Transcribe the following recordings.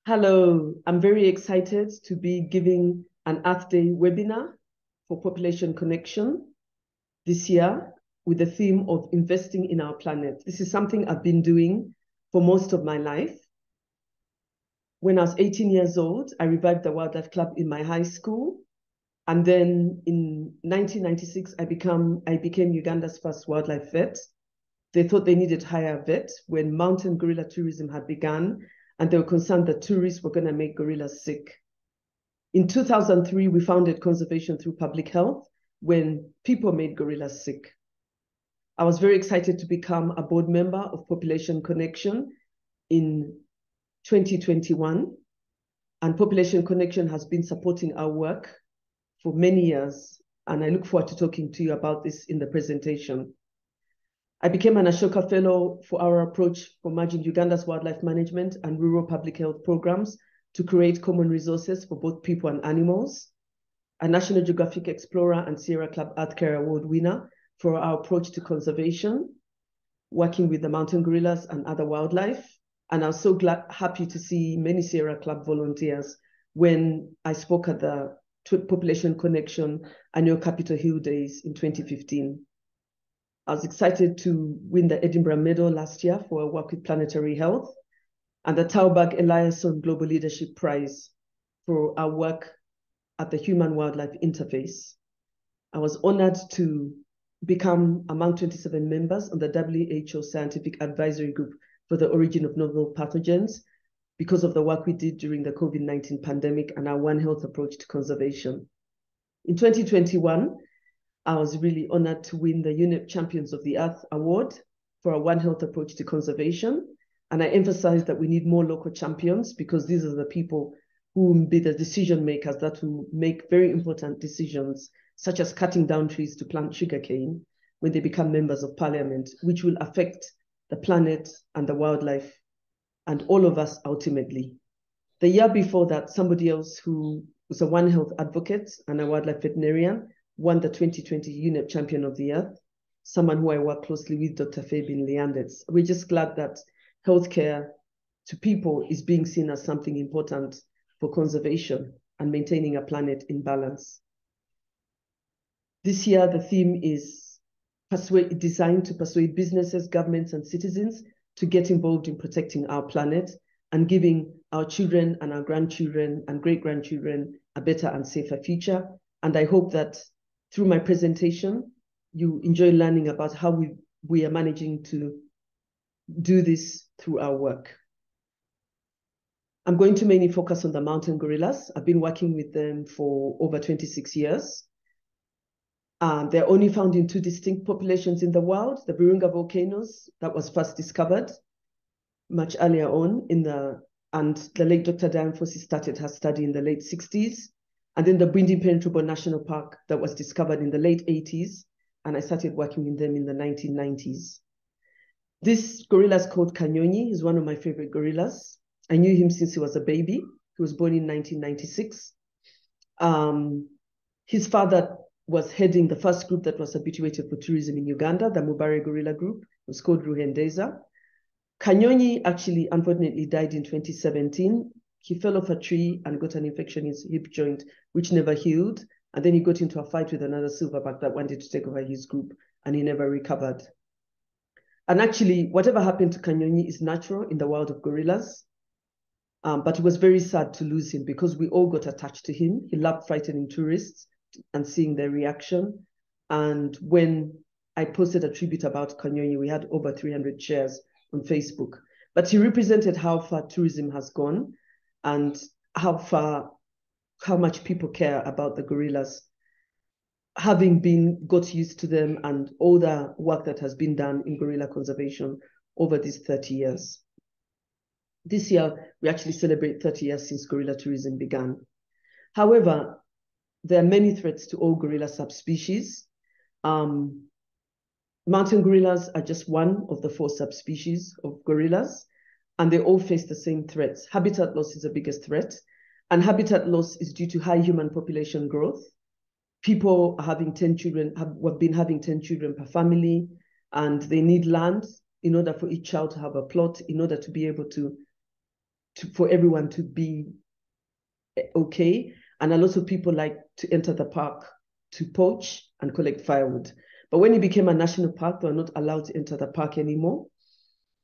Hello, I'm very excited to be giving an Earth Day webinar for Population Connection this year with the theme of investing in our planet. This is something I've been doing for most of my life. When I was 18 years old, I revived the wildlife club in my high school. And then in 1996, I became Uganda's first wildlife vet. They thought they needed to hire a vet when mountain gorilla tourism had begun, and they were concerned that tourists were going to make gorillas sick. In 2003, we founded conservation through public health when people made gorillas sick. I was very excited to become a board member of Population Connection in 2021, and Population Connection has been supporting our work for many years, and I look forward to talking to you about this in the presentation. I became an Ashoka Fellow for our approach for merging Uganda's wildlife management and rural public health programs to create common resources for both people and animals, a National Geographic Explorer and Sierra Club Earth Care Award winner for our approach to conservation, working with the mountain gorillas and other wildlife. And I was so happy to see many Sierra Club volunteers when I spoke at the Population Connection annual Capitol Hill Days in 2015. I was excited to win the Edinburgh Medal last year for our work with planetary health and the Taubag Eliasson Global Leadership Prize for our work at the Human-Wildlife Interface. I was honored to become among 27 members on the WHO Scientific Advisory Group for the Origin of Novel Pathogens because of the work we did during the COVID-19 pandemic and our One Health approach to conservation. In 2021, I was really honored to win the UNEP Champions of the Earth Award for our One Health approach to conservation. And I emphasized that we need more local champions because these are the people who will be the decision makers that will make very important decisions, such as cutting down trees to plant sugarcane when they become members of parliament, which will affect the planet and the wildlife and all of us ultimately. The year before that, somebody else who was a One Health advocate and a wildlife veterinarian won the 2020 UNEP Champion of the Earth, someone who I work closely with, Dr. Fabian Leandets. We're just glad that healthcare to people is being seen as something important for conservation and maintaining a planet in balance. This year, the theme is designed to persuade businesses, governments, and citizens to get involved in protecting our planet and giving our children and our grandchildren and great-grandchildren a better and safer future. And I hope that through my presentation, you enjoy learning about how we are managing to do this through our work. I'm going to mainly focus on the mountain gorillas. I've been working with them for over 26 years. They're only found in two distinct populations in the world, the Virunga volcanoes that was first discovered much earlier on and the late Dr. Diane Fossey started her study in the late 60s. And then the Bwindi Impenetrable National Park that was discovered in the late 80s. And I started working with them in the 1990s. This gorilla is called Kanyonyi. He's one of my favorite gorillas. I knew him since he was a baby. He was born in 1996. His father was heading the first group that was habituated for tourism in Uganda, the Mubare Gorilla Group. It was called Ruhendeza. Kanyonyi actually, unfortunately, died in 2017. He fell off a tree and got an infection in his hip joint, which never healed. And then he got into a fight with another silverback that wanted to take over his group, and he never recovered. And actually, whatever happened to Kanyonyi is natural in the world of gorillas. But it was very sad to lose him because we all got attached to him. He loved frightening tourists and seeing their reaction. And when I posted a tribute about Kanyonyi, we had over 300 shares on Facebook. But he represented how far tourism has gone and how much people care about the gorillas, having got used to them and all the work that has been done in gorilla conservation over these 30 years. This year, we actually celebrate 30 years since gorilla tourism began. However, there are many threats to all gorilla subspecies. Mountain gorillas are just one of the 4 subspecies of gorillas, and they all face the same threats. Habitat loss is the biggest threat, and habitat loss is due to high human population growth. People are having 10 children, have been having 10 children per family, and they need land in order for each child to have a plot in order to be able to for everyone to be okay. And a lot of people like to enter the park to poach and collect firewood. But when it became a national park, they were not allowed to enter the park anymore.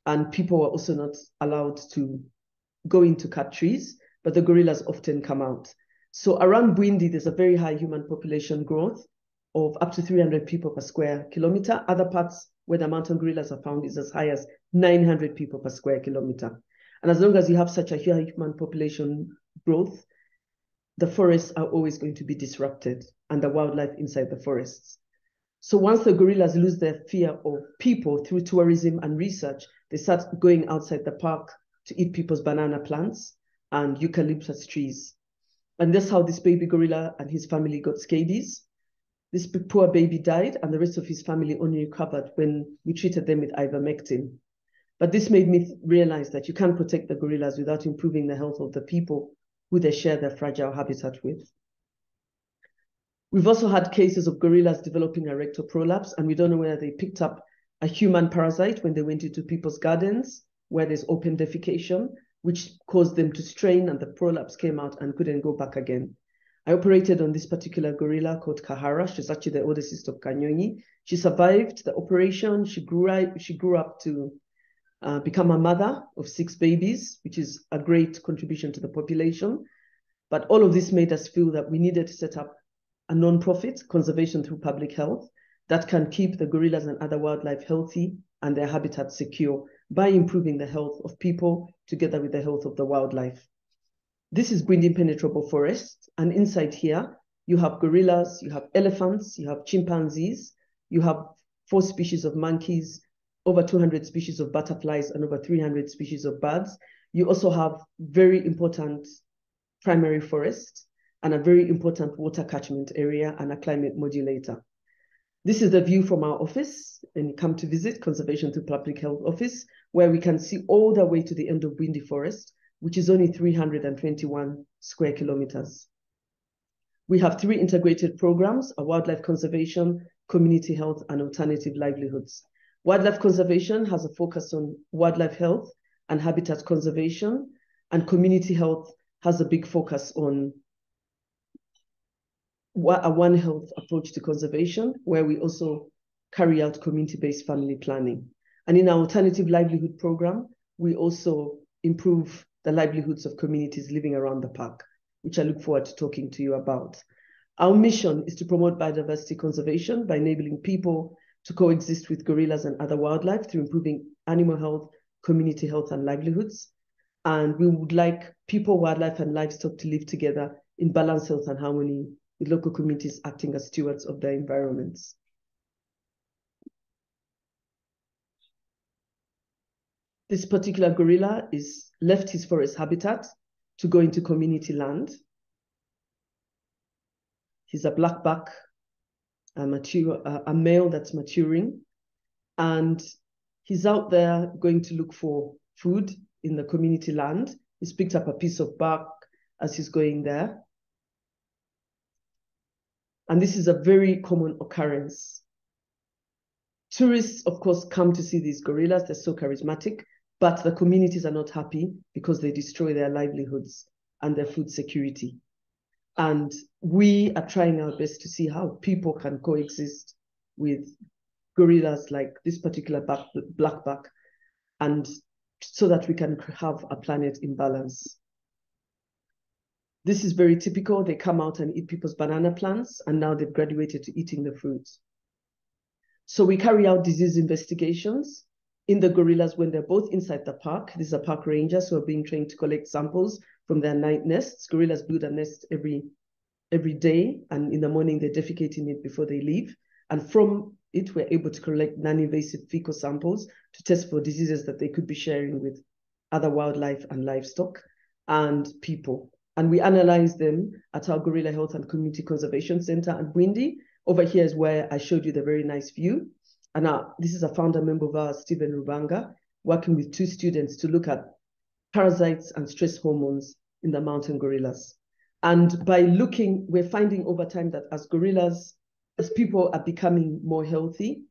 And people were also not allowed to go in to cut trees, but the gorillas often come out. So around Bwindi, there's a very high human population growth of up to 300 people per square kilometer. Other parts where the mountain gorillas are found is as high as 900 people per square kilometer. And as long as you have such a high human population growth, the forests are always going to be disrupted and the wildlife inside the forests. So once the gorillas lose their fear of people through tourism and research, they start going outside the park to eat people's banana plants and eucalyptus trees. And that's how this baby gorilla and his family got scabies. This poor baby died and the rest of his family only recovered when we treated them with ivermectin. But this made me realize that you can't protect the gorillas without improving the health of the people who they share their fragile habitat with. We've also had cases of gorillas developing a rectal prolapse, and we don't know whether they picked up a human parasite when they went into people's gardens where there's open defecation, which caused them to strain and the prolapse came out and couldn't go back again. I operated on this particular gorilla called Kahara. She's actually the older sister of Kanyonyi. She survived the operation. She grew up to become a mother of 6 babies, which is a great contribution to the population. But all of this made us feel that we needed to set up a non-profit, Conservation Through Public Health, that can keep the gorillas and other wildlife healthy and their habitat secure by improving the health of people together with the health of the wildlife. This is Bwindi Impenetrable Forest, and inside here, you have gorillas, you have elephants, you have chimpanzees, you have 4 species of monkeys, over 200 species of butterflies, and over 300 species of birds. You also have very important primary forest and a very important water catchment area and a climate modulator. This is the view from our office, and you come to visit Conservation Through Public Health Office, where we can see all the way to the end of Bwindi Forest, which is only 321 square kilometers. We have 3 integrated programs: a wildlife conservation, community health, and alternative livelihoods. Wildlife conservation has a focus on wildlife health and habitat conservation, and community health has a big focus on a One Health approach to conservation, where we also carry out community-based family planning. And in our alternative livelihood program, we also improve the livelihoods of communities living around the park, which I look forward to talking to you about. Our mission is to promote biodiversity conservation by enabling people to coexist with gorillas and other wildlife through improving animal health, community health, and livelihoods. And we would like people, wildlife, and livestock to live together in balanced health and harmony, with local communities acting as stewards of their environments. This particular gorilla is left his forest habitat to go into community land. He's a blackback, a male that's maturing, and he's out there going to look for food in the community land. He's picked up a piece of bark as he's going there. And this is a very common occurrence. Tourists, of course, come to see these gorillas. They're so charismatic, but the communities are not happy because they destroy their livelihoods and their food security. And we are trying our best to see how people can coexist with gorillas like this particular blackback, and so that we can have a planet in balance. This is very typical. They come out and eat people's banana plants, and now they've graduated to eating the fruits. So we carry out disease investigations in the gorillas when they're both inside the park. These are park rangers who are being trained to collect samples from their night nests. Gorillas build a nest every day, and in the morning they defecate in it before they leave. And from it, we're able to collect non-invasive fecal samples to test for diseases that they could be sharing with other wildlife and livestock and people. And we analyze them at our Gorilla Health and Community Conservation Center at Bwindi. Over here is where I showed you the very nice view. And this is a founder member of ours, Stephen Rubanga, working with 2 students to look at parasites and stress hormones in the mountain gorillas. And by looking, we're finding over time that as people are becoming more healthy,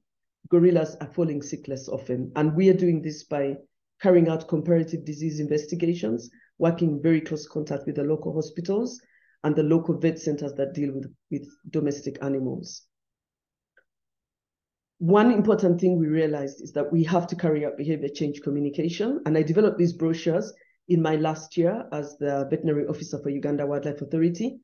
gorillas are falling sick less often. And we are doing this by carrying out comparative disease investigations working in very close contact with the local hospitals and the local vet centers that deal with domestic animals. One important thing we realized is that we have to carry out behavior change communication. And I developed these brochures in my last year as the veterinary officer for Uganda Wildlife Authority.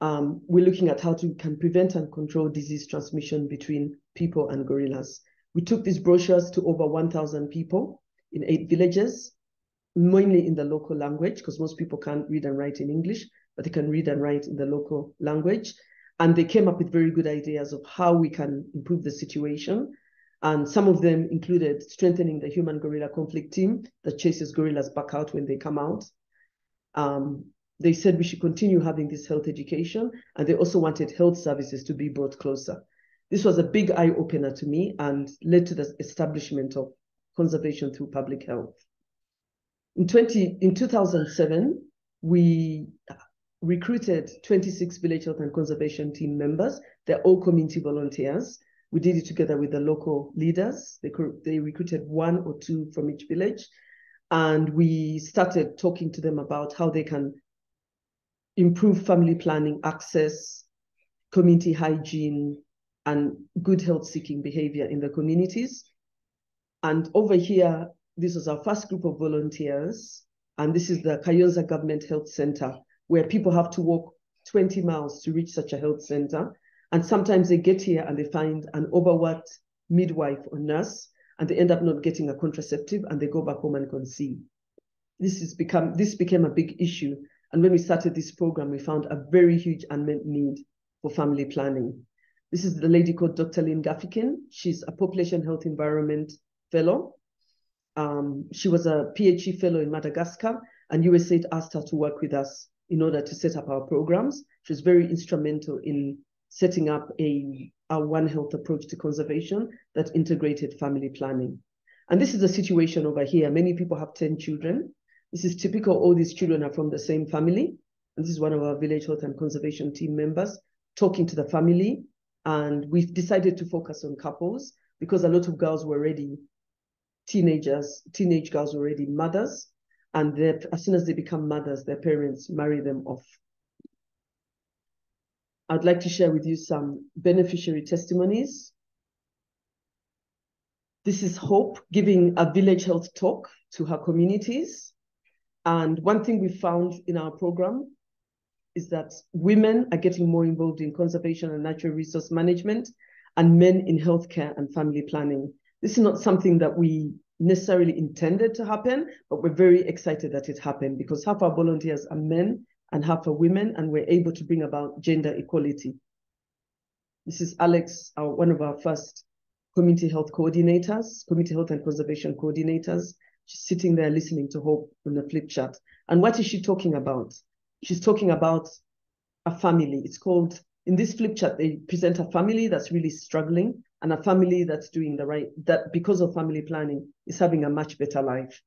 We're looking at how can prevent and control disease transmission between people and gorillas. We took these brochures to over 1,000 people in 8 villages, mainly in the local language, because most people can't read and write in English, but they can read and write in the local language. And they came up with very good ideas of how we can improve the situation. And some of them included strengthening the human-gorilla conflict team that chases gorillas back out when they come out. They said we should continue having this health education, and they also wanted health services to be brought closer. This was a big eye-opener to me and led to the establishment of conservation through public health. In 2007, we recruited 26 village health and conservation team members. They're all community volunteers. We did it together with the local leaders. They recruited 1 or 2 from each village. And we started talking to them about how they can improve family planning, access, community hygiene, and good health-seeking behavior in the communities. And over here, this was our first group of volunteers. And this is the Kayonza Government Health Center, where people have to walk 20 miles to reach such a health center. And sometimes they get here and they find an overworked midwife or nurse, and they end up not getting a contraceptive, and they go back home and conceive. This became a big issue. And when we started this program, we found a very huge unmet need for family planning. This is the lady called Dr. Lynn Gaffikin. She's a population health environment fellow. She was a PhD fellow in Madagascar, and USAID asked her to work with us in order to set up our programs. She was very instrumental in setting up a One Health approach to conservation that integrated family planning. And this is the situation over here. Many people have 10 children. This is typical. All these children are from the same family. And this is one of our village health and conservation team members talking to the family. And we've decided to focus on couples because a lot of girls were already teenage girls were already mothers. And as soon as they become mothers, their parents marry them off. I'd like to share with you some beneficiary testimonies. This is Hope giving a village health talk to her communities. And one thing we found in our program is that women are getting more involved in conservation and natural resource management, and men in healthcare and family planning. This is not something that we necessarily intended to happen, but we're very excited that it happened because half our volunteers are men and half are women, and we're able to bring about gender equality. This is Alex, one of our first community health coordinators, community health and conservation coordinators. She's sitting there listening to Hope on the flip chart. And what is she talking about? She's talking about a family. It's called, in this flip chart, they present a family that's really struggling and a family that's doing that because of family planning is having a much better life.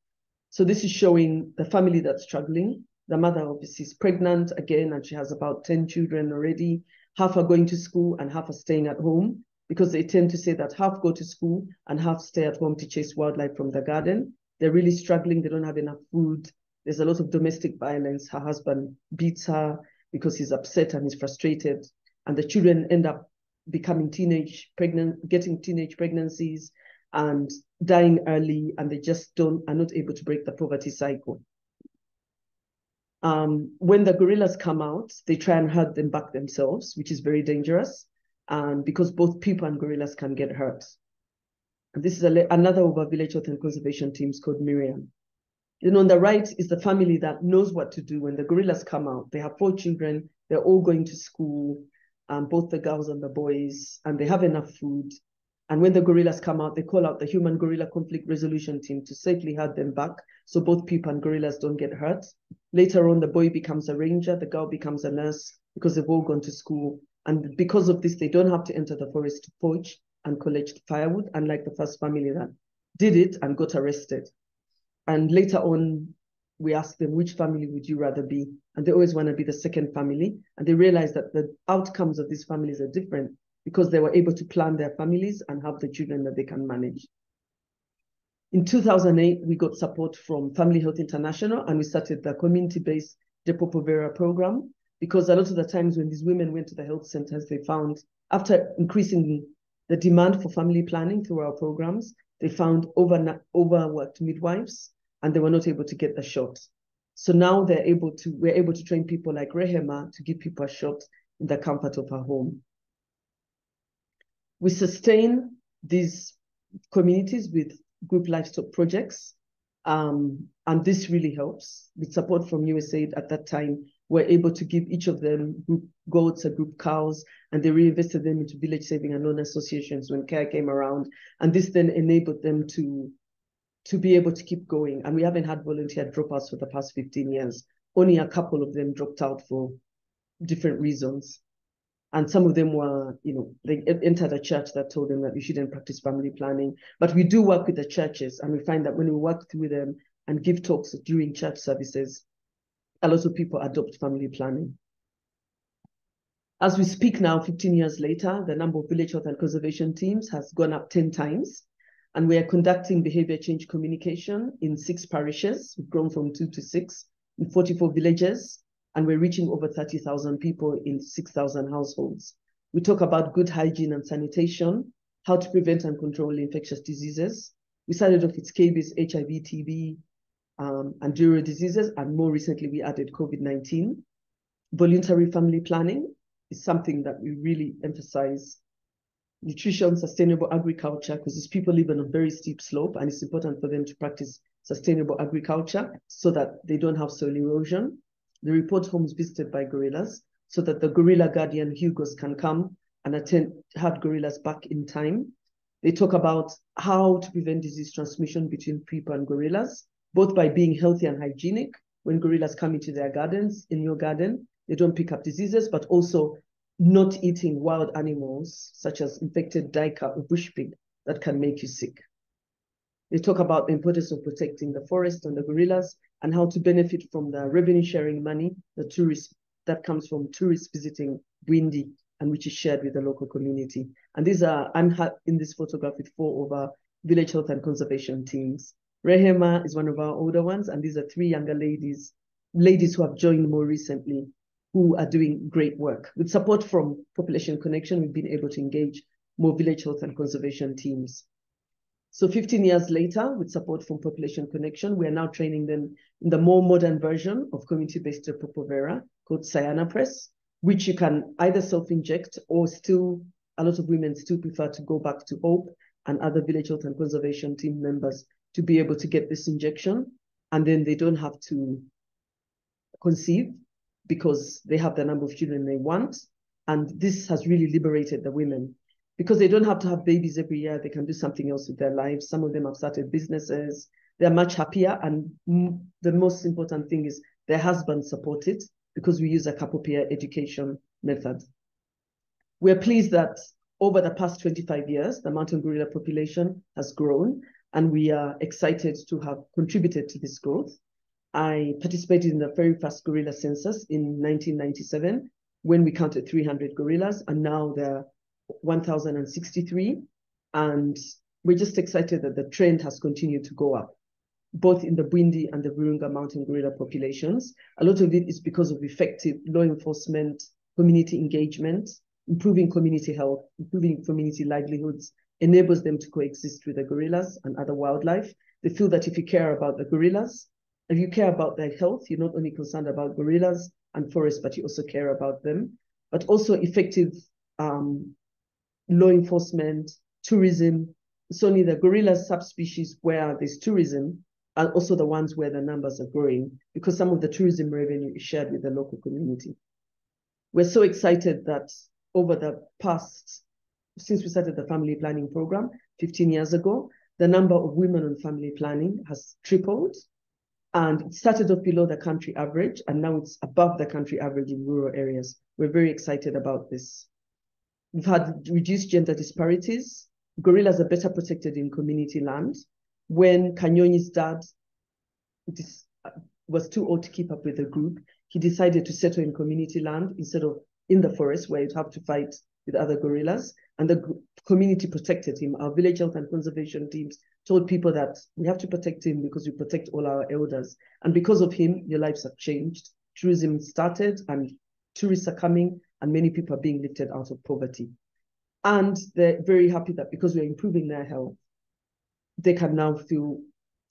So this is showing the family that's struggling. The mother obviously is pregnant again, and she has about 10 children already. Half are going to school and half are staying at home because they tend to say that half go to school and half stay at home to chase wildlife from the garden. They're really struggling. They don't have enough food. There's a lot of domestic violence. Her husband beats her because he's upset and he's frustrated. And the children end up becoming getting teenage pregnancies and dying early, and they just are not able to break the poverty cycle. When the gorillas come out, they try and herd them back themselves, which is very dangerous, and because both people and gorillas can get hurt. And this is another of our village health and conservation teams called Miriam. Then on the right is the family that knows what to do when the gorillas come out. They have 4 children. They're all going to school, both the girls and the boys, and they have enough food. And when the gorillas come out, they call out the human-gorilla conflict resolution team to safely herd them back so both people and gorillas don't get hurt. Later on, the boy becomes a ranger, the girl becomes a nurse because they've all gone to school. And because of this, they don't have to enter the forest to poach and collect firewood, unlike the first family that did it and got arrested. And later on, we asked them, which family would you rather be? And they always want to be the second family. And they realized that the outcomes of these families are different because they were able to plan their families and have the children that they can manage. In 2008, we got support from Family Health International, and we started the community-based Depo-Provera program, because a lot of the times when these women went to the health centers, they found, after increasing the demand for family planning through our programs, they found overworked midwives, and they were not able to get the shot. So now we're able to train people like Rehema to give people a shot in the comfort of her home. We sustain these communities with group livestock projects, and this really helps. With support from USAID at that time, we're able to give each of them group goats or group cows, and they reinvested them into village saving and loan associations when care came around. And this then enabled them to be able to keep going. And we haven't had volunteer dropouts for the past 15 years. Only a couple of them dropped out for different reasons. And some of them were, they entered a church that told them that you shouldn't practice family planning. But we do work with the churches, and we find that when we work with them and give talks during church services, a lot of people adopt family planning. As we speak now, 15 years later, the number of village health and conservation teams has gone up 10 times. And we are conducting behavior change communication in 6 parishes. We've grown from 2 to 6 in 44 villages, and we're reaching over 30,000 people in 6,000 households. We talk about good hygiene and sanitation, how to prevent and control infectious diseases. We started off with scabies, HIV, TB, and diarrheal diseases, and more recently we added COVID-19. Voluntary family planning is something that we really emphasize. Nutrition, sustainable agriculture, because these people live on a very steep slope, and it's important for them to practice sustainable agriculture so that they don't have soil erosion. They report homes visited by gorillas so that the gorilla guardian Hugos can come and have gorillas back in time. They talk about how to prevent disease transmission between people and gorillas, both by being healthy and hygienic. When gorillas come into their gardens, in your garden, they don't pick up diseases, but also not eating wild animals, such as infected duiker or bush pig, that can make you sick. They talk about the importance of protecting the forest and the gorillas, and how to benefit from the revenue sharing money, that comes from tourists visiting Bwindi, and which is shared with the local community. And these are, I'm in this photograph with 4 of our village health and conservation teams. Rehema is one of our older ones, and these are 3 younger ladies who have joined more recently, who are doing great work. With support from Population Connection, we've been able to engage more village health and conservation teams. So 15 years later, with support from Population Connection, we are now training them in the more modern version of community-based Depo-Provera called Sayana Press, which you can either self-inject, or still, a lot of women still prefer to go back to Hope and other village health and conservation team members to be able to get this injection. And then they don't have to conceive, because they have the number of children they want. And this has really liberated the women, because they don't have to have babies every year. They can do something else with their lives. Some of them have started businesses. They're much happier. And the most important thing is their husbands support it, because we use a couple peer education method. We're pleased that over the past 25 years, the mountain gorilla population has grown, and we are excited to have contributed to this growth. I participated in the very first gorilla census in 1997, when we counted 300 gorillas, and now there are 1,063. And we're just excited that the trend has continued to go up, both in the Bwindi and the Virunga mountain gorilla populations. A lot of it is because of effective law enforcement, community engagement, improving community health, improving community livelihoods, enables them to coexist with the gorillas and other wildlife. They feel that if you care about the gorillas, if you care about their health, you're not only concerned about gorillas and forests, but you also care about them. But also effective law enforcement, tourism. It's only the gorilla subspecies where there's tourism are also the ones where the numbers are growing, because some of the tourism revenue is shared with the local community. We're so excited that over the past, since we started the family planning program 15 years ago, the number of women on family planning has tripled. And it started off below the country average, and now it's above the country average in rural areas. We're very excited about this. We've had reduced gender disparities. Gorillas are better protected in community land. When Kanyonyi's dad was too old to keep up with the group, he decided to settle in community land instead of in the forest, where you'd have to fight with other gorillas. And the community protected him. Our village health and conservation teams told people that we have to protect him because we protect all our elders. And because of him, your lives have changed. Tourism started and tourists are coming and many people are being lifted out of poverty. And they're very happy that because we're improving their health, they can now feel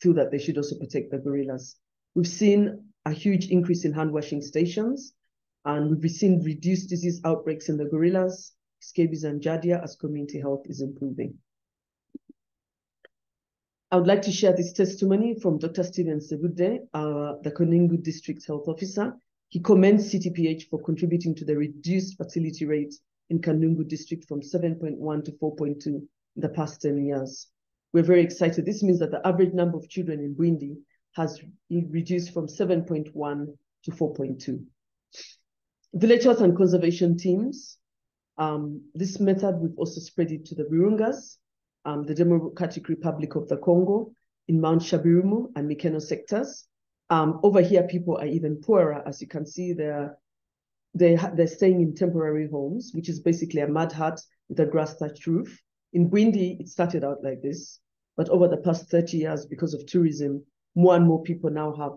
that they should also protect the gorillas. We've seen a huge increase in hand washing stations, and we've seen reduced disease outbreaks in the gorillas, scabies and giardia as community health is improving. I would like to share this testimony from Dr. Stephen Segude, the Kanungu District Health Officer. He commends CTPH for contributing to the reduced fertility rate in Kanungu District from 7.1 to 4.2 in the past 10 years. We're very excited. This means that the average number of children in Bwindi has reduced from 7.1 to 4.2. Village health and conservation teams. This method, we've also spread it to the Virungas, the Democratic Republic of the Congo, in Mount Shabirumu and Mikeno sectors. Over here, people are even poorer. As you can see, they're staying in temporary homes, which is basically a mud hut with a grass thatched roof. In Bwindi, it started out like this, but over the past 30 years, because of tourism, more and more people now have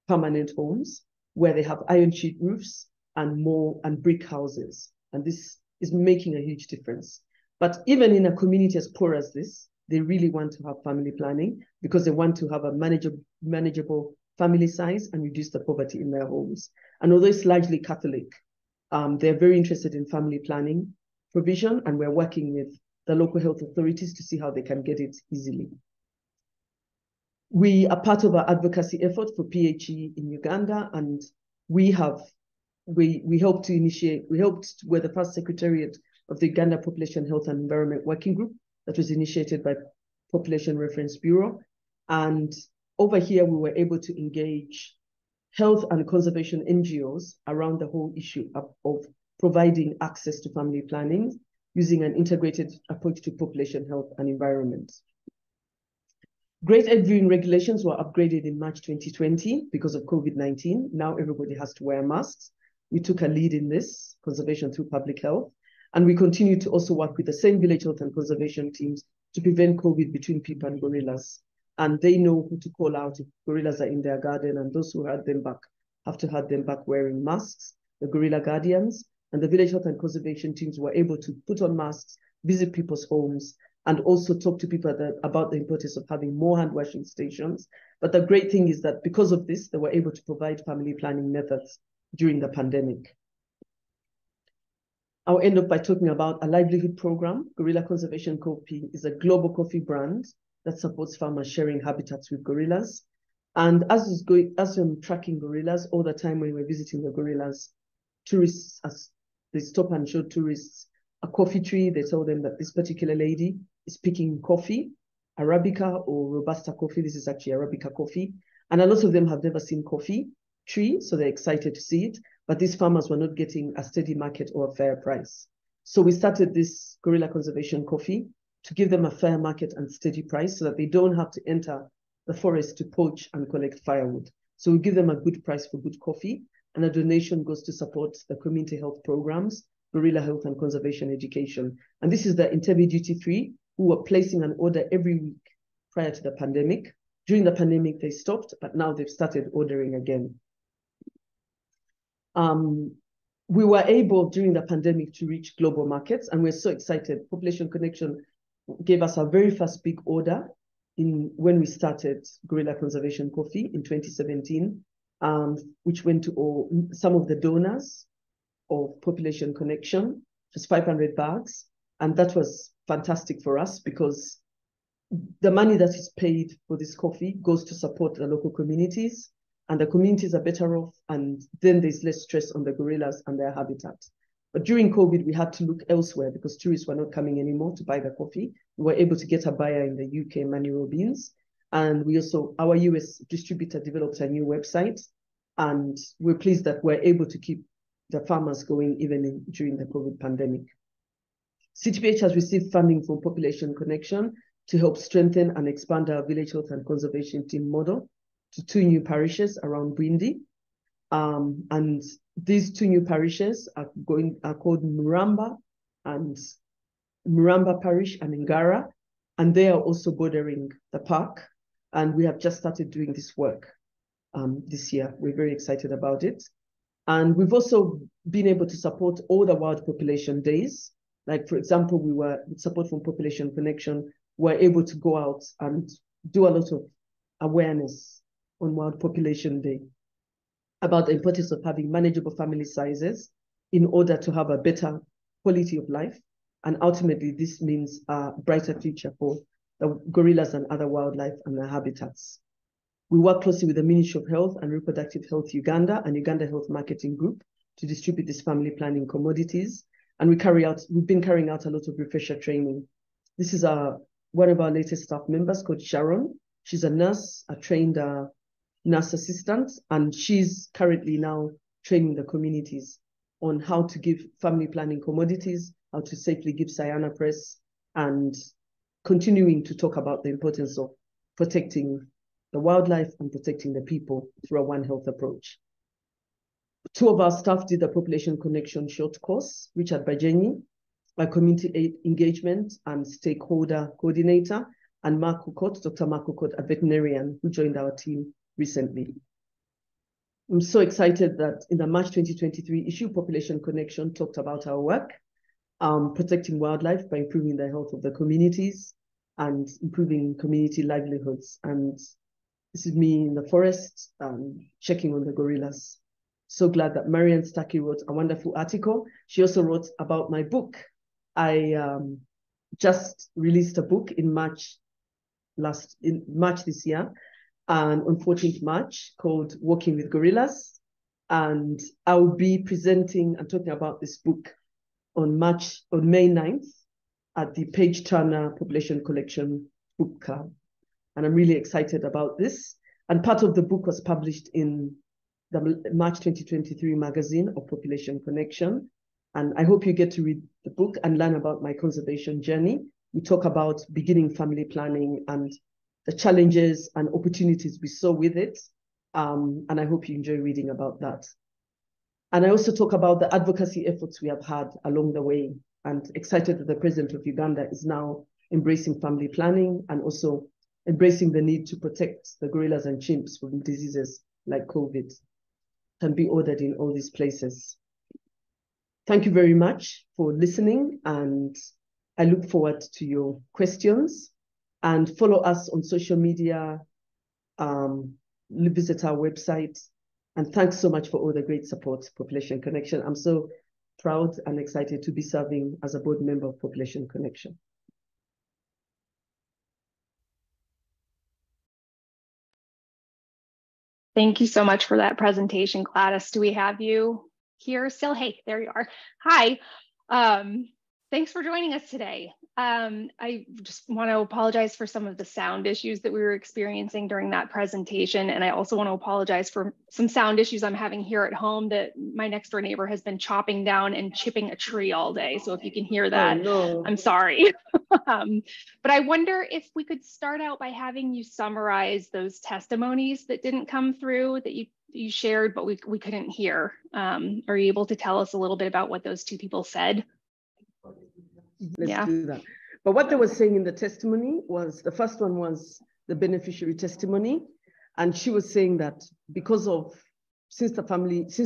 permanent homes where they have iron sheet roofs and brick houses. And this is making a huge difference. But even in a community as poor as this, they really want to have family planning because they want to have a manageable family size and reduce the poverty in their homes. And although it's largely Catholic, they're very interested in family planning provision, and we're working with the local health authorities to see how they can get it easily. We are part of our advocacy effort for PHE in Uganda, and we helped we're the first secretariat of the Uganda Population Health and Environment Working Group that was initiated by Population Reference Bureau. And over here, we were able to engage health and conservation NGOs around the whole issue of providing access to family planning using an integrated approach to population health and environment. Great egg viewing regulations were upgraded in March 2020 because of COVID-19. Now everybody has to wear masks. We took a lead in this, conservation through public health. And we continue to also work with the same village health and conservation teams to prevent COVID between people and gorillas. And they know who to call out if gorillas are in their garden, and those who herd them back have to herd them back wearing masks, the gorilla guardians. And the village health and conservation teams were able to put on masks, visit people's homes, and also talk to people about the importance of having more hand washing stations. But the great thing is that because of this, they were able to provide family planning methods during the pandemic. I'll end up by talking about a livelihood program. Gorilla Conservation Coffee is a global coffee brand that supports farmers sharing habitats with gorillas. And as I'm tracking gorillas all the time when we're visiting the gorillas, tourists, as they stop and show tourists a coffee tree, they tell them that this particular lady is picking coffee, Arabica or Robusta coffee. This is actually Arabica coffee. And a lot of them have never seen coffee tree, so they're excited to see it. But these farmers were not getting a steady market or a fair price. So we started this Gorilla Conservation Coffee to give them a fair market and steady price so that they don't have to enter the forest to poach and collect firewood. So we give them a good price for good coffee, and a donation goes to support the community health programs, gorilla health and conservation education. And this is the Entebbe duty-free who were placing an order every week prior to the pandemic. During the pandemic, they stopped, but now they've started ordering again. We were able during the pandemic to reach global markets, and we're so excited. Population Connection gave us our very first big order when we started Gorilla Conservation Coffee in 2017, which went to some of the donors of Population Connection, just 500 bags. And that was fantastic for us because the money that is paid for this coffee goes to support the local communities, and the communities are better off, and then there's less stress on the gorillas and their habitat. But during COVID, we had to look elsewhere because tourists were not coming anymore to buy the coffee. We were able to get a buyer in the UK, Manny Robbins. And we also, our US distributor developed a new website, and we're pleased that we're able to keep the farmers going even during the COVID pandemic. CTPH has received funding from Population Connection to help strengthen and expand our village health and conservation team model to 2 new parishes around Bwindi. And these 2 new parishes are called Muramba and Muramba Parish and Ngara, and they are also bordering the park. And we have just started doing this work this year. We're very excited about it. And we've also been able to support all the wild population days. Like, for example, we were with support from Population Connection, we're able to go out and do a lot of awareness on Wild Population Day about the importance of having manageable family sizes in order to have a better quality of life. And ultimately, this means a brighter future for the gorillas and other wildlife and their habitats. We work closely with the Ministry of Health and Reproductive Health Uganda and Uganda Health Marketing Group to distribute these family planning commodities. And we've been carrying out a lot of refresher training. This is one of our latest staff members called Sharon. She's a nurse, a trained nurse assistant, and she's currently now training the communities on how to give family planning commodities, how to safely give cyanopress, and continuing to talk about the importance of protecting the wildlife and protecting the people through a One Health approach. Two of our staff did the Population Connection short course, Richard Bajeni, a community engagement and stakeholder coordinator, and Mark Kukot, Dr. Mark Kukot, a veterinarian who joined our team recently. I'm so excited that in the March 2023 issue, Population Connection talked about our work, protecting wildlife by improving the health of the communities and improving community livelihoods. And this is me in the forest, checking on the gorillas. So glad that Marian Staki wrote a wonderful article. She also wrote about my book. I just released a book in March this year, and on 14th March, called Walking with Gorillas. And I'll be presenting and talking about this book on May 9th at the Page Turner Population Collection Book Club. And I'm really excited about this. And part of the book was published in the March 2023 magazine of Population Connection. And I hope you get to read the book and learn about my conservation journey. We talk about beginning family planning and the challenges and opportunities we saw with it. And I hope you enjoy reading about that. And I also talk about the advocacy efforts we have had along the way, and excited that the President of Uganda is now embracing family planning and also embracing the need to protect the gorillas and chimps from diseases like COVID can be ordered in all these places. Thank you very much for listening, and I look forward to your questions. And follow us on social media, visit our website, and thanks so much for all the great support, Population Connection. I'm so proud and excited to be serving as a board member of Population Connection. Thank you so much for that presentation, Gladys. Do we have you here still? Hey, there you are. Hi. Thanks for joining us today. I just want to apologize for some of the sound issues that we were experiencing during that presentation. And I also want to apologize for some sound issues I'm having here at home, that my next door neighbor has been chopping down and chipping a tree all day. So if you can hear that, oh, no. I'm sorry. But I wonder if we could start out by having you summarize those testimonies that didn't come through, that you shared, but we couldn't hear. Are you able to tell us a little bit about what those two people said? Let's do that. But what they were saying in the testimony was, the first one was the beneficiary testimony. And she was saying that because of, since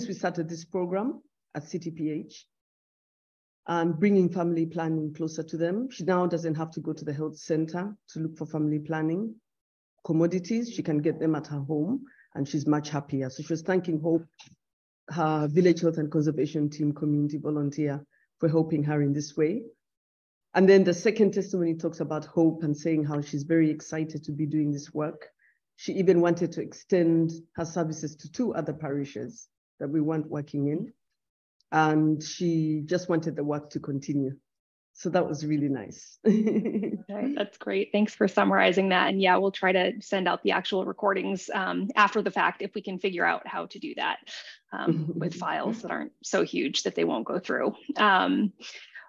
we started this program at CTPH, bringing family planning closer to them, she now doesn't have to go to the health center to look for family planning commodities. She can get them at her home, and she's much happier. So she was thanking Hope, her village health and conservation team community volunteer, for helping her in this way. And then the second testimony talks about Hope and saying how she's very excited to be doing this work. She even wanted to extend her services to 2 other parishes that we weren't working in. And she just wanted the work to continue. So that was really nice. Okay, that's great. Thanks for summarizing that. And yeah, we'll try to send out the actual recordings after the fact if we can figure out how to do that with files that aren't so huge that they won't go through.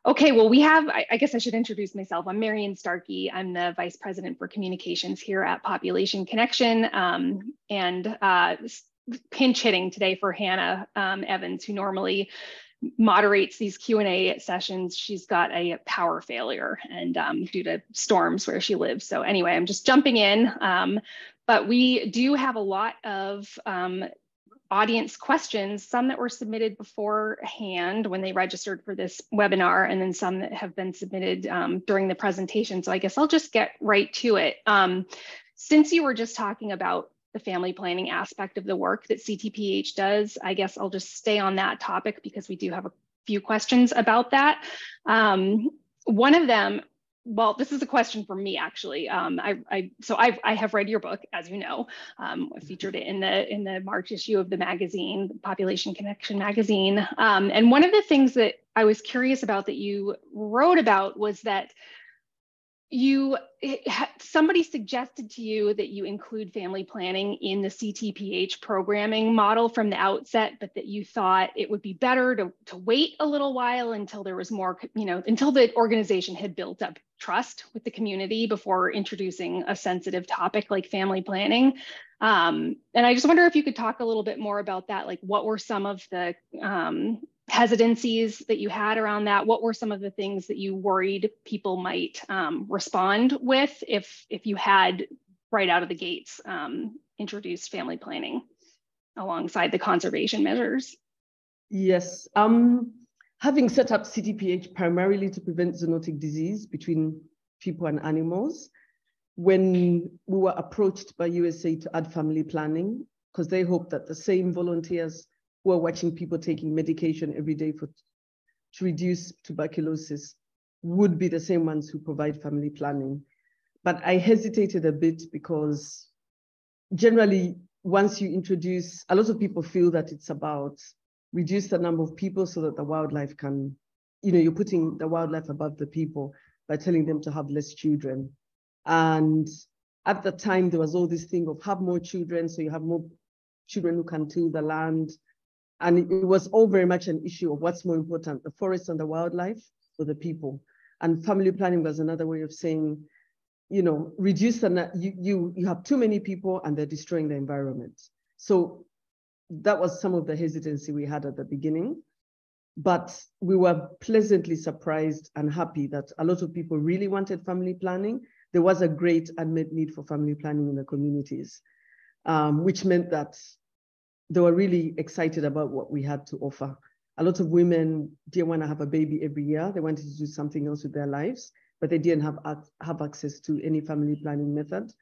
Okay, well, we have, I guess I should introduce myself. I'm Marian Starkey. I'm the Vice President for Communications here at Population Connection, and pinch hitting today for Hannah Evans, who normally moderates these Q&A sessions. She's got a power failure and due to storms where she lives. So anyway, I'm just jumping in, but we do have a lot of audience questions, some that were submitted beforehand when they registered for this webinar, and then some that have been submitted during the presentation. So I guess I'll just get right to it. Since you were just talking about the family planning aspect of the work that CTPH does, I guess I'll just stay on that topic because we do have a few questions about that. One of them, well, this is a question for me actually. I have read your book, as you know. I featured it in the March issue of the magazine, Population Connection magazine. And one of the things that I was curious about that you wrote about was that somebody suggested to you that you include family planning in the CTPH programming model from the outset, but that you thought it would be better to wait a little while until there was more, until the organization had built up trust with the community before introducing a sensitive topic like family planning. And I just wonder if you could talk a little bit more about that. Like, what were some of the hesitancies that you had around that? What were some of the things that you worried people might respond with if you had right out of the gates introduced family planning alongside the conservation measures? Yes, having set up CTPH primarily to prevent zoonotic disease between people and animals, when we were approached by USA to add family planning, because they hoped that the same volunteers who are watching people taking medication every day to reduce tuberculosis would be the same ones who provide family planning. But I hesitated a bit because generally, once you introduce, a lot of people feel that it's about reduce the number of people so that the wildlife can, you're putting the wildlife above the people by telling them to have less children. And at the time, there was all this thing of have more children, so you have more children who can till the land. And it was all very much an issue of what's more important, the forest and the wildlife or the people. And family planning was another way of saying, reduce the, you have too many people and they're destroying the environment. So that was some of the hesitancy we had at the beginning. But we were pleasantly surprised and happy that a lot of people really wanted family planning. There was a great unmet need for family planning in the communities, which meant that they were really excited about what we had to offer. A lot of women didn't want to have a baby every year. They wanted to do something else with their lives, but they didn't have access to any family planning method.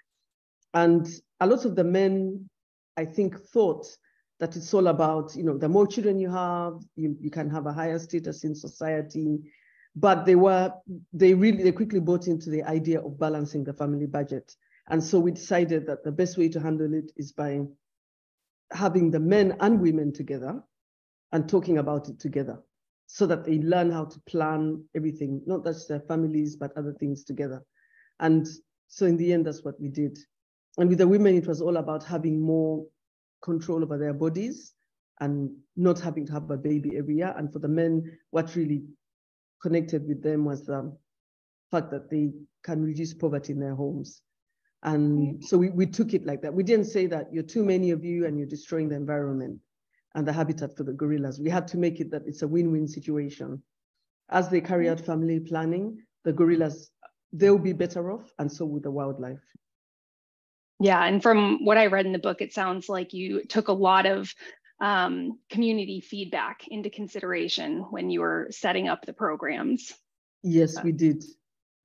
And a lot of the men, I think, thought that it's all about, the more children you have, you can have a higher status in society. But they quickly bought into the idea of balancing the family budget. And so we decided that the best way to handle it is by having the men and women together and talking about it together so that they learn how to plan everything, not just their families, but other things together. And so in the end, that's what we did. And with the women, it was all about having more control over their bodies and not having to have a baby every year. And for the men, what really connected with them was the fact that they can reduce poverty in their homes. And so we took it like that. We didn't say that you're too many of you and you're destroying the environment and the habitat for the gorillas. We had to make it that it's a win-win situation. As they carry out family planning, the gorillas, they'll be better off, and so will the wildlife. Yeah, and from what I read in the book, it sounds like you took a lot of community feedback into consideration when you were setting up the programs. Yes, we did.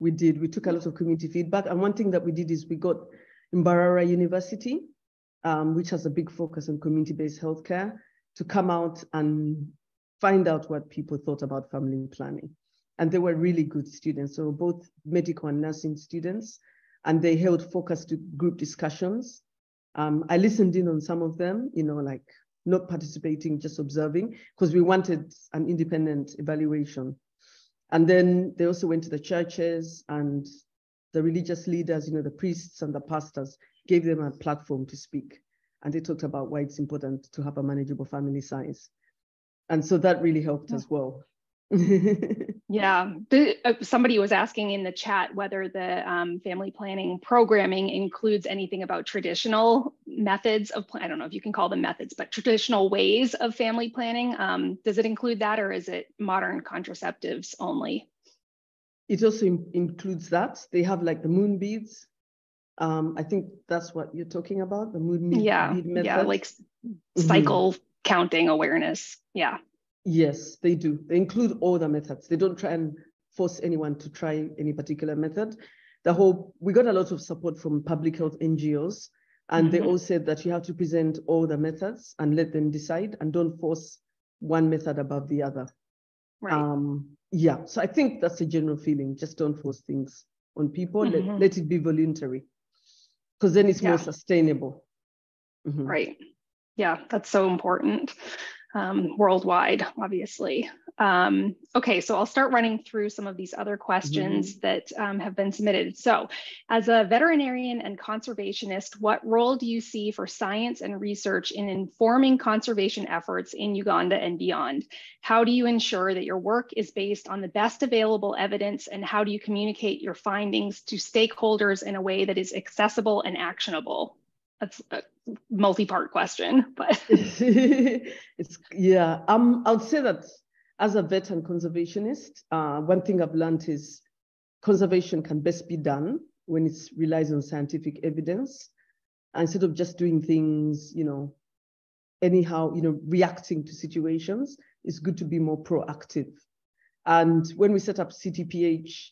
We did. We took a lot of community feedback. And one thing that we did is we got Mbarara University, which has a big focus on community-based healthcare, to come out and find out what people thought about family planning. And they were really good students. So both medical and nursing students, and they held focused group discussions. I listened in on some of them, like not participating, just observing, because we wanted an independent evaluation. And then they also went to the churches, and the religious leaders, the priests and the pastors, gave them a platform to speak. And they talked about why it's important to have a manageable family size. And so that really helped as well. Yeah, somebody was asking in the chat whether the family planning programming includes anything about traditional methods of, I don't know if you can call them methods, but traditional ways of family planning. Does it include that, or is it modern contraceptives only? It also includes that. They have like the moon beads. I think that's what you're talking about, the moon bead method. Yeah, like cycle counting awareness. Yeah. Yes, they do. They include all the methods. They don't try and force anyone to try any particular method. We got a lot of support from public health NGOs, and they all said that you have to present all the methods and let them decide, and don't force one method above the other. Right. Yeah, so I think that's a general feeling. Just don't force things on people. Let it be voluntary, because then it's more sustainable. Right. Yeah, that's so important worldwide, obviously. Okay, so I'll start running through some of these other questions that have been submitted. So as a veterinarian and conservationist, what role do you see for science and research in informing conservation efforts in Uganda and beyond? How do you ensure that your work is based on the best available evidence, and how do you communicate your findings to stakeholders in a way that is accessible and actionable? That's a multi-part question, but yeah. I would say that as a vet and conservationist, one thing I've learned is conservation can best be done when it relies on scientific evidence, instead of just doing things, anyhow, reacting to situations. It's good to be more proactive. And when we set up CTPH,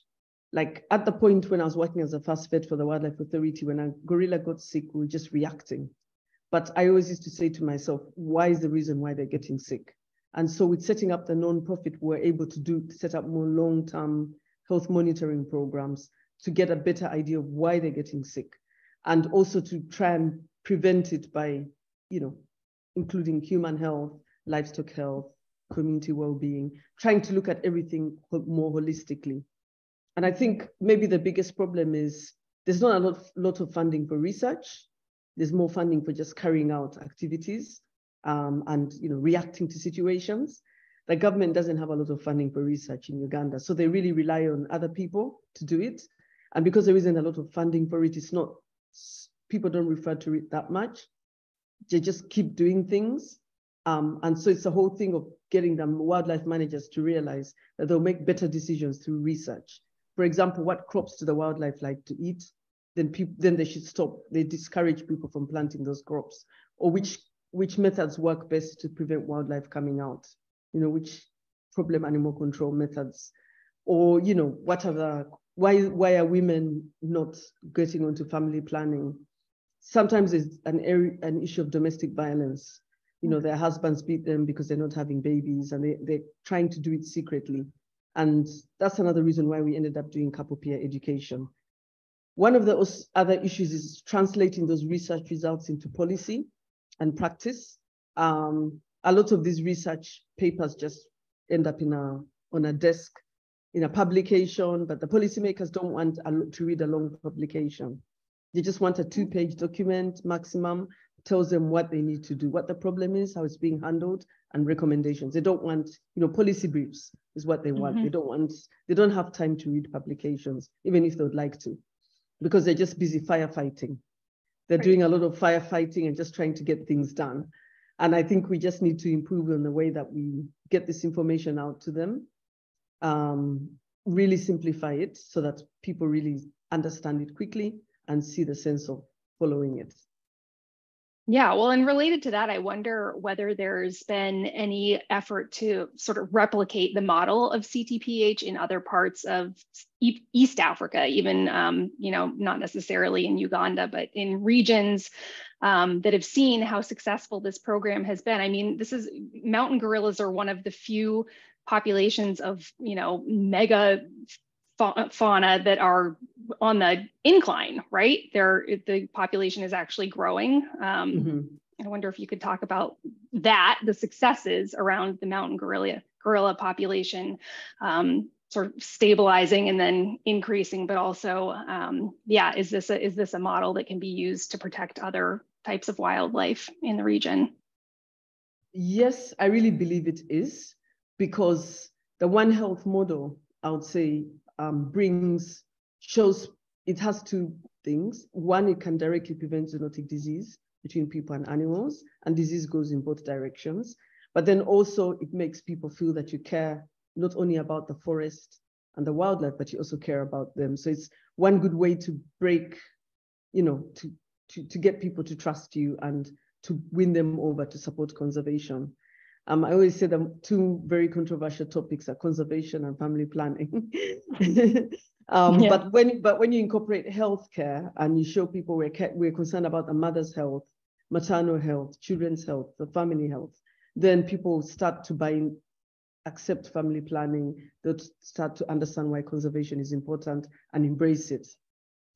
like at the point when I was working as a fast vet for the Wildlife Authority, when a gorilla got sick, we were just reacting. But I always used to say to myself, why is the reason why they're getting sick? And so with setting up the non-profit, we're able to set up more long-term health monitoring programs to get a better idea of why they're getting sick, and also to try and prevent it by, including human health, livestock health, community well-being, trying to look at everything more holistically. And I think maybe the biggest problem is there's not a lot of funding for research. There's more funding for just carrying out activities and reacting to situations. The government doesn't have a lot of funding for research in Uganda, so they really rely on other people to do it. And because there isn't a lot of funding for it, people don't refer to it that much. They just keep doing things. And so it's a whole thing of getting the wildlife managers to realize that they'll make better decisions through research. For example, what crops do the wildlife like to eat? Then they should stop. They discourage people from planting those crops. Or which methods work best to prevent wildlife coming out? Which problem animal control methods? Or why are women not getting onto family planning? Sometimes it's an issue of domestic violence. Their husbands beat them because they're not having babies, and they're trying to do it secretly. And that's another reason why we ended up doing couple peer education. One of the other issues is translating those research results into policy and practice. A lot of these research papers just end up on a desk in a publication, but the policymakers don't want to read a long publication. They just want a 2-page document maximum, tells them what they need to do, what the problem is, how it's being handled, and recommendations. They don't want, policy briefs is what they want. They don't have time to read publications, even if they would like to, because they're just busy firefighting. They're doing a lot of firefighting and just trying to get things done. And I think we just need to improve on the way that we get this information out to them, really simplify it so that people really understand it quickly and see the sense of following it. Yeah, well, and related to that, I wonder whether there's been any effort to sort of replicate the model of CTPH in other parts of East Africa, even, not necessarily in Uganda, but in regions that have seen how successful this program has been. I mean, mountain gorillas are one of the few populations of, mega fauna that are on the incline, right? The population is actually growing. I wonder if you could talk about that, the successes around the mountain gorilla population, sort of stabilizing and then increasing, but also, is this a model that can be used to protect other types of wildlife in the region? Yes, I really believe it is, because the One Health model, I would say, shows it has two things. One, it can directly prevent zoonotic disease, between people and animals, and disease goes in both directions. But then also it makes people feel that you care not only about the forest and the wildlife, but you also care about them. So it's one good way to break, to get people to trust you and to win them over to support conservation. I always say the two very controversial topics are conservation and family planning. But when you incorporate healthcare and you show people we're concerned about the mother's health, maternal health, children's health, the family health, then people start to accept family planning. They'll start to understand why conservation is important and embrace it.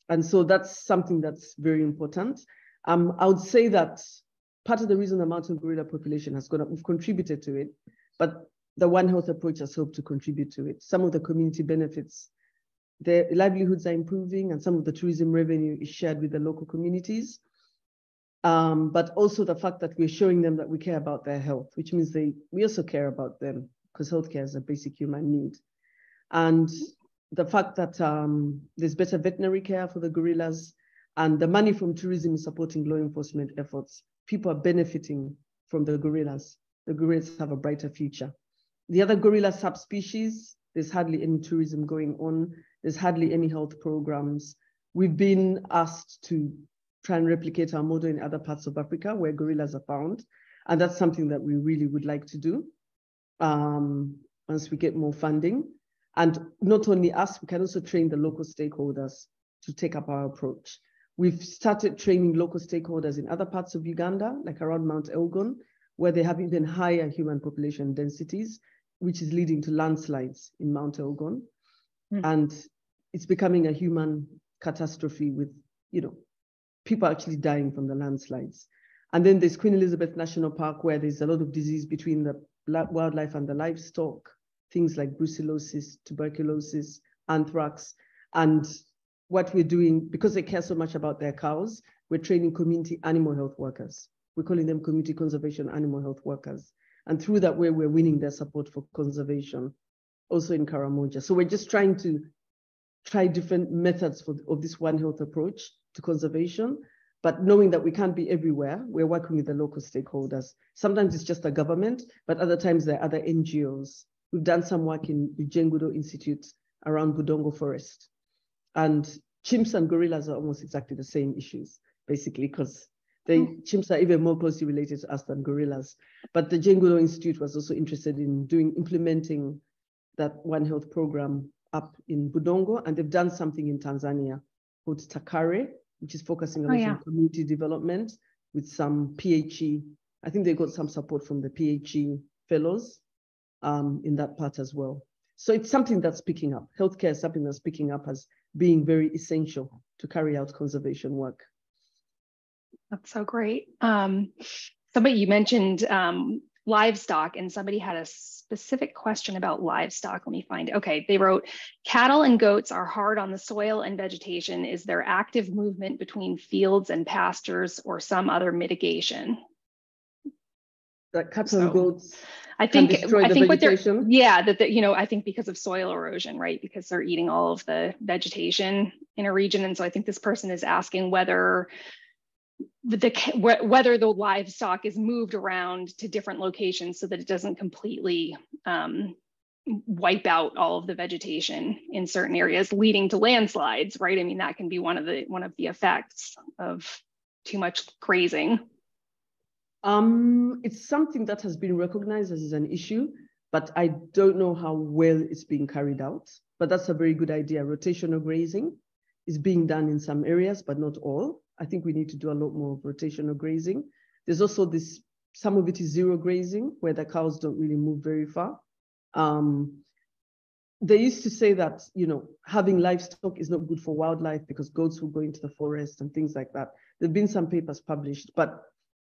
And so that's something that's very important. I would say that part of the reason the mountain gorilla population has gone up, we've contributed to it, but the One Health approach has helped to contribute to it. Some of the community benefits, their livelihoods are improving, and some of the tourism revenue is shared with the local communities. But also the fact that we're showing them that we care about their health, which means we also care about them, because healthcare is a basic human need. And the fact that there's better veterinary care for the gorillas, and the money from tourism is supporting law enforcement efforts. People are benefiting from the gorillas. The gorillas have a brighter future. The other gorilla subspecies, there's hardly any tourism going on. There's hardly any health programs. We've been asked to try and replicate our model in other parts of Africa where gorillas are found. And that's something that we really would like to do once we get more funding. And not only us, we can also train the local stakeholders to take up our approach. We've started training local stakeholders in other parts of Uganda, like around Mount Elgon, where they have even higher human population densities, which is leading to landslides in Mount Elgon. And it's becoming a human catastrophe with, people actually dying from the landslides. And then there's Queen Elizabeth National Park, where there's a lot of disease between the wildlife and the livestock, things like brucellosis, tuberculosis, anthrax. And what we're doing, because they care so much about their cows, we're training community animal health workers. We're calling them community conservation animal health workers. And through that way, we're winning their support for conservation, also in Karamoja. So we're just trying to try different methods of this One Health approach to conservation, but knowing that we can't be everywhere, we're working with the local stakeholders. Sometimes it's just the government, but other times there are other NGOs. We've done some work in the Jengudo Institute around Budongo Forest. And chimps and gorillas are almost exactly the same issues, basically, because chimps are even more closely related to us than gorillas. But the Jengudo Institute was also interested in implementing that One Health program up in Budongo, and they've done something in Tanzania called Takare, which is focusing on community development with some PHE. I think they got some support from the PHE fellows in that part as well. So it's something that's picking up. Healthcare is something that's picking up as being very essential to carry out conservation work. That's so great. Somebody, you mentioned livestock, and somebody had a specific question about livestock. Let me find it. Okay, they wrote, cattle and goats are hard on the soil and vegetation. Is there active movement between fields and pastures or some other mitigation? That cattle and goats I think destroy the vegetation? I think because of soil erosion, right? Because they're eating all of the vegetation in a region. And so I think this person is asking whether the livestock is moved around to different locations so that it doesn't completely wipe out all of the vegetation in certain areas, leading to landslides, right? I mean, that can be one of the effects of too much grazing. It's something that has been recognized as an issue, but I don't know how well it's being carried out. But that's a very good idea. Rotational grazing is being done in some areas, but not all. I think we need to do a lot more of rotational grazing. There's also some of it is zero grazing, where the cows don't really move very far. They used to say that, having livestock is not good for wildlife because goats will go into the forest and things like that. There've been some papers published, but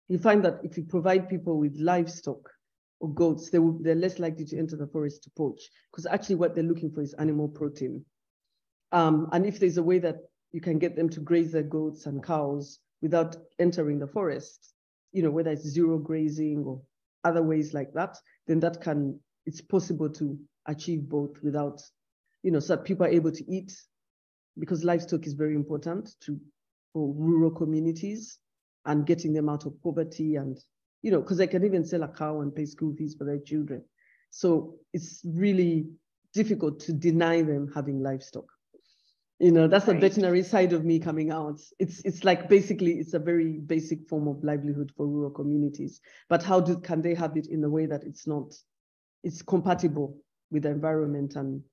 you find that if you provide people with livestock or goats, they're less likely to enter the forest to poach, because actually what they're looking for is animal protein. And if there's a way that you can get them to graze their goats and cows without entering the forest, whether it's zero grazing or other ways like that, then it's possible to achieve both without, so that people are able to eat, because livestock is very important for rural communities. and getting them out of poverty, and, you know, because they can even sell a cow and pay school fees for their children. So it's really difficult to deny them having livestock. You know, that's the veterinary side of me coming out. It's like basically it's a very basic form of livelihood for rural communities. But how can they have it in a way that it's compatible with the environment, and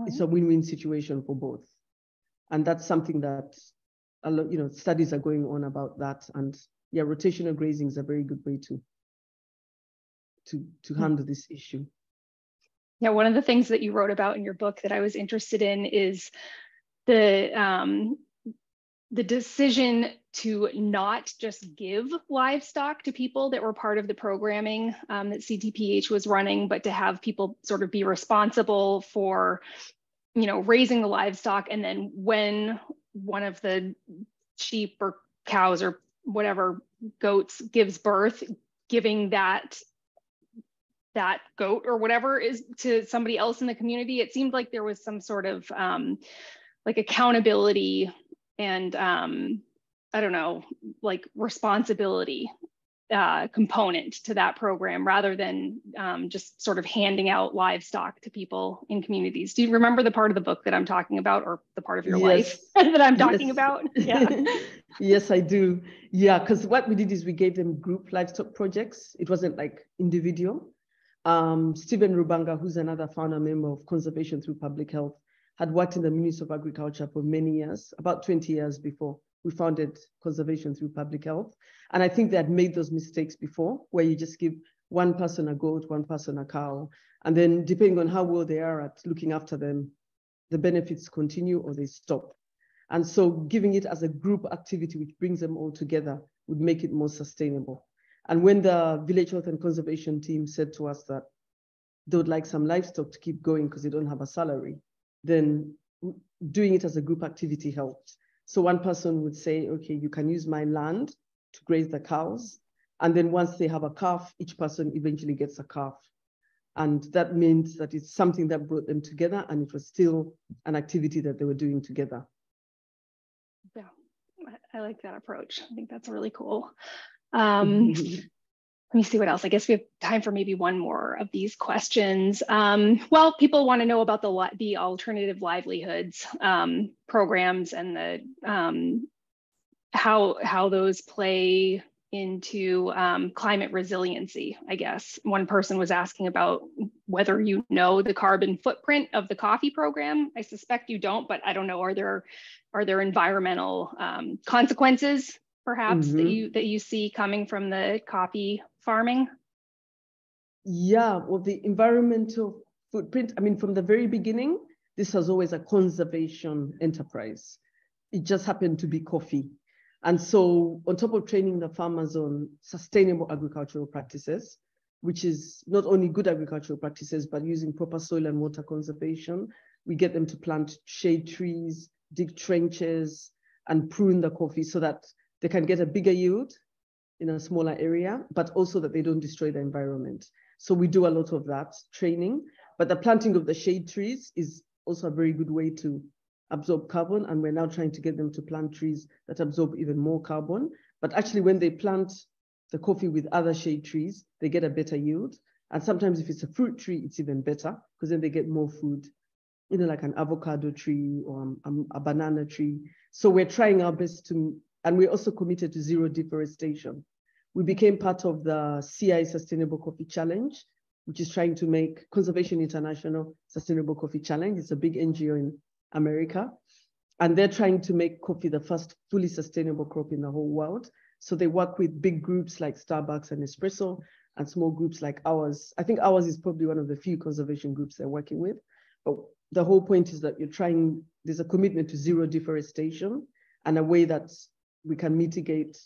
it's a win-win situation for both. And that's something that a lot, you know, studies are going on about that. And yeah, rotational grazing is a very good way to handle this issue. Yeah, one of the things that you wrote about in your book that I was interested in is the decision to not just give livestock to people that were part of the programming that CTPH was running, but to have people sort of be responsible for, you know, raising the livestock. And then when one of the sheep or cows or whatever goats gives birth, giving that goat or whatever is to somebody else in the community. It seemed like there was some sort of like accountability and I don't know, like responsibility component to that program, rather than just sort of handing out livestock to people in communities. Do you remember the part of the book that I'm talking about, or the part of your life that I'm talking about? Yeah. Yes, I do. Yeah, because what we did is we gave them group livestock projects. It wasn't like individual. Stephen Rubanga, who's another founder member of Conservation Through Public Health, had worked in the Ministry of Agriculture for many years, about 20 years before we founded Conservation Through Public Health. And I think they had made those mistakes before, where you just give one person a goat, one person a cow, and then depending on how well they are at looking after them, the benefits continue or they stop. And so giving it as a group activity, which brings them all together, would make it more sustainable. And when the Village Health and Conservation team said to us that they would like some livestock to keep going because they don't have a salary, then doing it as a group activity helped. So one person would say, okay, you can use my land to graze the cows. And then once they have a calf, each person eventually gets a calf. And that means that it's something that brought them together, and it was still an activity that they were doing together. Yeah, I like that approach. I think that's really cool. Let me see what else. I guess we have time for maybe one more of these questions. Well, people want to know about the alternative livelihoods programs and the how those play into climate resiliency, I guess. One person was asking about whether you know the carbon footprint of the coffee program. I suspect you don't, but I don't know, are there environmental consequences perhaps that you see coming from the coffee farming? Yeah, well, the environmental footprint, I mean, from the very beginning, this was always a conservation enterprise. It just happened to be coffee. And so on top of training the farmers on sustainable agricultural practices, which is not only good agricultural practices, but using proper soil and water conservation, we get them to plant shade trees, dig trenches, and prune the coffee so that they can get a bigger yield in a smaller area, but also that they don't destroy the environment. So we do a lot of that training, but the planting of the shade trees is also a very good way to absorb carbon. And we're now trying to get them to plant trees that absorb even more carbon. But actually when they plant the coffee with other shade trees, they get a better yield. And sometimes if it's a fruit tree, it's even better because then they get more food, you know, like an avocado tree or a banana tree. So we're trying our best to, and we're also committed to zero deforestation. We became part of the CI Sustainable Coffee Challenge, which is trying to make Conservation International Sustainable Coffee Challenge. It's a big NGO in America. And they're trying to make coffee the first fully sustainable crop in the whole world. So they work with big groups like Starbucks and Espresso and small groups like ours. I think ours is probably one of the few conservation groups they're working with. But the whole point is that there's a commitment to zero deforestation and a way that we can mitigate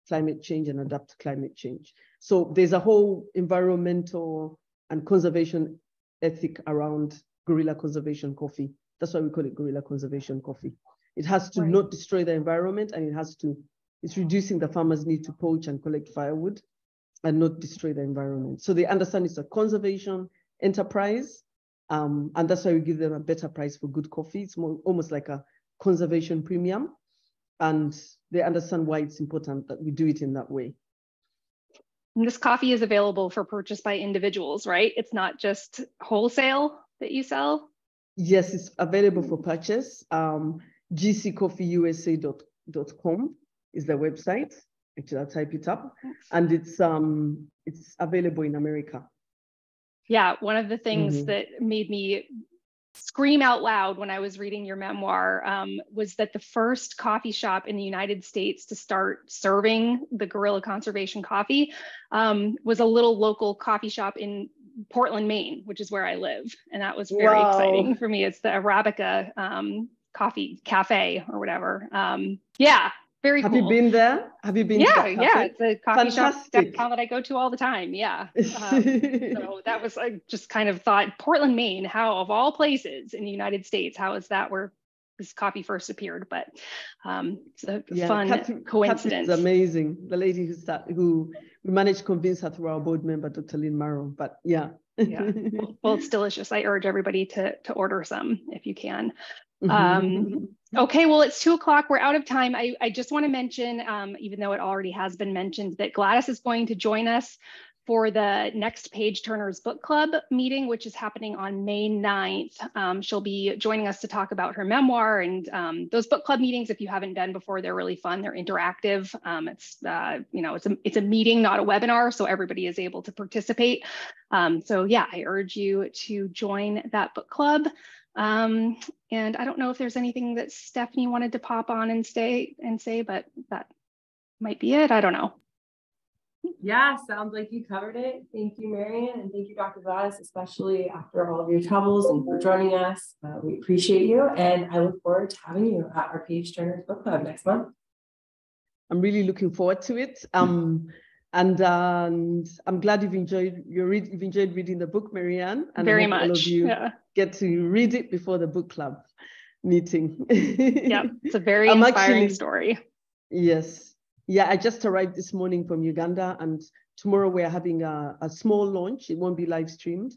climate change and adapt to climate change. So there's a whole environmental and conservation ethic around guerrilla conservation coffee. That's why we call it guerrilla conservation coffee. It has to not destroy the environment, and it's reducing the farmers' need to poach and collect firewood and not destroy the environment. So they understand it's a conservation enterprise, and that's why we give them a better price for good coffee. It's almost like a conservation premium. and they understand why it's important that we do it in that way. And this coffee is available for purchase by individuals, right? It's not just wholesale that you sell? Yes, it's available for purchase. gccoffeeusa.com is the website. Actually, I'll type it up. And it's available in America. Yeah, one of the things that made me scream out loud when I was reading your memoir was that the first coffee shop in the United States to start serving the guerrilla conservation coffee was a little local coffee shop in Portland, Maine, which is where I live. And that was very exciting for me. It's the Arabica Coffee Cafe or whatever. Yeah, very cool. Have you been there? Have you been to that cafe? Yeah, it's a coffee shop downtown that I go to all the time. Yeah. So that was, I just kind of thought, Portland, Maine, how of all places in the United States, how is that where this coffee first appeared? But it's a fun coincidence. It's amazing. The lady who we managed to convince her through our board member, Dr. Lynn Marrow. But yeah. Well, it's delicious. I urge everybody to order some if you can. Okay, well, it's 2 o'clock. We're out of time. I just want to mention, even though it already has been mentioned, that Gladys is going to join us for the next Page Turners Book Club meeting, which is happening on May 9th. She'll be joining us to talk about her memoir, and those book club meetings, if you haven't been before, they're really fun. They're interactive. It's a meeting, not a webinar, so everybody is able to participate. So yeah, I urge you to join that book club. And I don't know if there's anything that Stephanie wanted to pop on and say, but that might be it. I don't know. Yeah, sounds like you covered it. Thank you, Marian, and thank you, Dr. Gladys, especially after all of your troubles and for joining us. We appreciate you, and I look forward to having you at our Page Turners Book Club next month. I'm really looking forward to it. And I'm glad you've enjoyed reading the book, Marianne. And very much. All of you get to read it before the book club meeting. Yeah, it's a very inspiring story. Yes. Yeah, I just arrived this morning from Uganda, and tomorrow we're having a small launch. It won't be live streamed.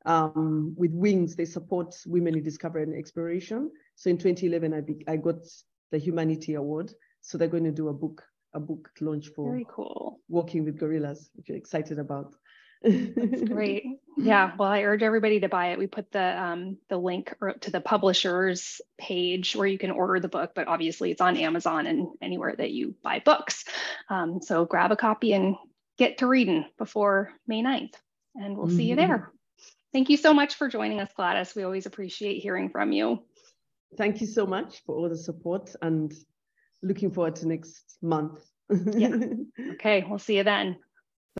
With Wings, they support women in discovery and exploration. So in 2011, I got the Humanity Award. So they're going to do a book launch for very cool working with gorillas, which you're excited about. That's great. Yeah, well, I urge everybody to buy it. We put the link to the publisher's page where you can order the book, but obviously it's on Amazon and anywhere that you buy books. So grab a copy and get to reading before May 9th, and we'll see you there. Thank you so much for joining us, Gladys. We always appreciate hearing from you. Thank you so much for all the support, and looking forward to next month. Yeah. Okay, we'll see you then.